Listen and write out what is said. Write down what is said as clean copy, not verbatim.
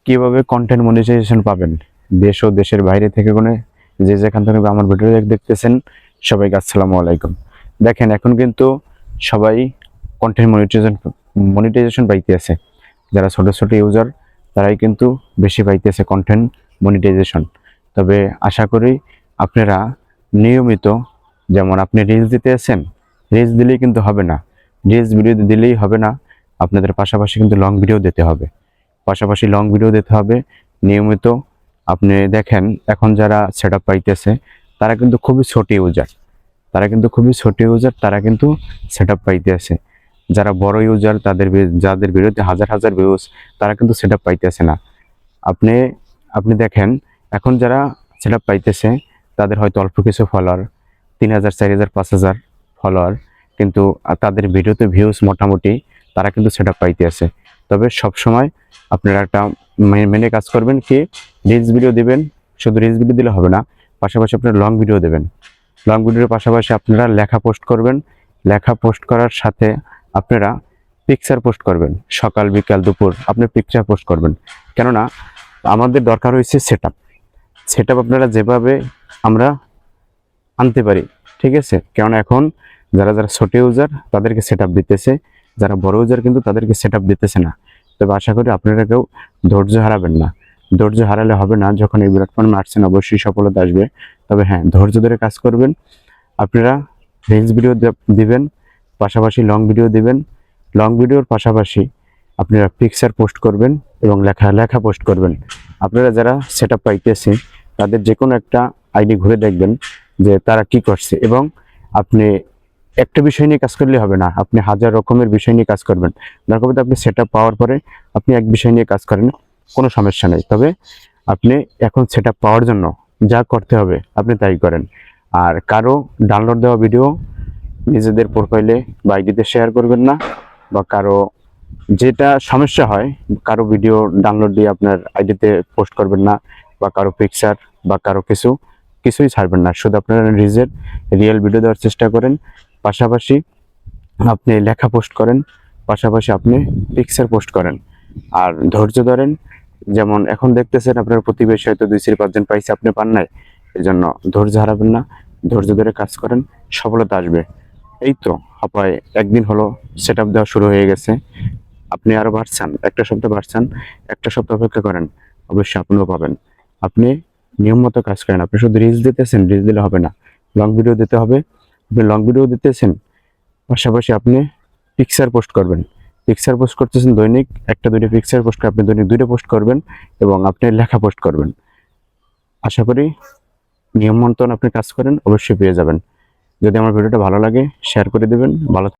কিভাবে content monetization পাবেন দেশ ও দেশের বাইরে থেকে কোনে যে যেখান থেকে আমার ভিডিও দেখতেছেন সবাইকে আসসালামু আলাইকুম। দেখেন এখন কিন্তু সবাই কন্টেন্ট মনিটাইজেশন পাইতেছে। যারা ছোট ছোট ইউজার তারাই কিন্তু বেশি পাইতেছে কন্টেন্ট মনিটাইজেশন। তবে আশা করি আপনারা নিয়মিত, যেমন আপনি রিলস দিতে আছেন, রিলস দিলেই কিন্তু হবে না, রিলস ভিডিও দিলেই হবে না, আপনাদের পাশাপাশি কিন্তু লং ভিডিও দিতে হবে, পাশাপাশি লং ভিডিও দিতে হবে নিয়মিত। আপনি দেখেন এখন যারা সেট আপ পাইতেছে তারা কিন্তু খুবই ছোট ইউজার, তারা কিন্তু সেট আপ পাইতেছে। যারা বড় ইউজার যাদের বিরুদ্ধে হাজার হাজার ভিউজ তারা কিন্তু সেট আপ পাইতেছে না। আপনি আপনি দেখেন এখন যারা সেট আপ পাইতেছে তাদের হয়তো অল্প কিছু ফলোয়ার, 3000 4000 5000 ফলোয়ার, কিন্তু তাদের ভিডিওতে ভিউজ মোটামুটি, তারা কিন্তু সেট আপ পাইতেছে। তবে সবসময় আপনারা একটা মেনে কাজ করবেন কি, রিলস ভিডিও দিবেন, শুধু রিলস ভিডিও দিলে হবে না, পাশাপাশি আপনারা লং ভিডিও দেবেন। লং ভিডিওর পাশাপাশি আপনারা লেখা পোস্ট করবেন, লেখা পোস্ট করার সাথে আপনারা পিকচার পোস্ট করবেন, সকাল বিকাল দুপুর আপনি পিকচার পোস্ট করবেন। কেননা আমাদের দরকার হয়েছে সেট আপ আপনারা যেভাবে আমরা আনতে পারি, ঠিক আছে? কেননা এখন যারা যারা ছোট ইউজার তাদেরকে সেট আপ দিতেছে, যারা বড় ইউজার কিন্তু তাদেরকে সেট আপ দিতেছে না। তবে আশা করি আপনারা কেউ ধৈর্য হারাবেন না, ধৈর্য হারালে হবে না। যখন এই প্ল্যাটফর্মে আসছেন অবশ্যই সফলতা আসবে। তবে হ্যাঁ, ধৈর্য ধরে কাজ করবেন। আপনারা রিলস ভিডিও দিবেন, পাশাপাশি লং ভিডিও দিবেন, লং ভিডিওর পাশাপাশি আপনারা পিকচার পোস্ট করবেন এবং লেখা পোস্ট করবেন। আপনারা যারা সেট আপ পাইতেছে তাদের যে কোনো একটা আইডি ঘুরে দেখবেন যে তারা কি করছে, এবং আপনি একটা বিষয় নিয়ে কাজ করলে হবে না, আপনি হাজার রকমের বিষয় নিয়ে কাজ করবেন। দরকার পড়লে আপনি সেট আপ পাওয়ার পরে আপনি এক বিষয় নিয়ে কাজ করেন, কোনো সমস্যা নেই। তবে আপনি এখন সেট আপ পাওয়ার জন্য যা করতে হবে আপনি তাই করেন। আর কারো ডাউনলোড দেওয়া ভিডিও নিজেদের প্রোফাইলে বা আইডিতে শেয়ার করবেন না, বা কারো যেটা সমস্যা হয়, কারো ভিডিও ডাউনলোড দিয়ে আপনার আইডিতে পোস্ট করবেন না, বা কারো পিকচার বা কারো কিছুই ছাড়বেন না। শুধু আপনারা নিজের রিয়েল ভিডিও দেওয়ার চেষ্টা করেন, পাশাপাশি আপনি লেখা পোস্ট করেন, পাশাপাশি আপনি পিকচার পোস্ট করেন। আর ধৈর্য ধরেন। যেমন এখন দেখতেছেন আপনার প্রতিবেশী হয়তো 2-4-5 জন পাইছে, আপনি পান নাই, এই জন্য ধৈর্য হারাবেন না, ধৈর্য ধরে কাজ করেন, সফলতা আসবে। এই তো হাপায় একদিন হলো সেট আপ দেওয়া শুরু হয়ে গেছে, আপনি আরো বাড়ছেন, একটা সপ্তাহ বাড়ছেন, একটা সপ্তাহ অপেক্ষা করেন, অবশ্যই আপনিও পাবেন। আপনি নিয়ম মতো কাজ করেন। আপনি শুধু রিলস দিতেছেন, রিলস দিলে হবে না, লং ভিডিও দিতে হবে। আপনি লং ভিডিও দিতেছেন, পাশাপাশি আপনি পিকচার পোস্ট করবেন, পিকচার পোস্ট করতেছেন দৈনিক 1-2টা পিকচার পোস্ট করে আপনি দৈনিক 2টা পোস্ট করবেন, এবং আপনি লেখা পোস্ট করবেন। আশা করি নিয়ম মতন আপনি কাজ করেন, অবশ্যই পেয়ে যাবেন। যদি আমার ভিডিওটা ভালো লাগে শেয়ার করে দেবেন। ভালো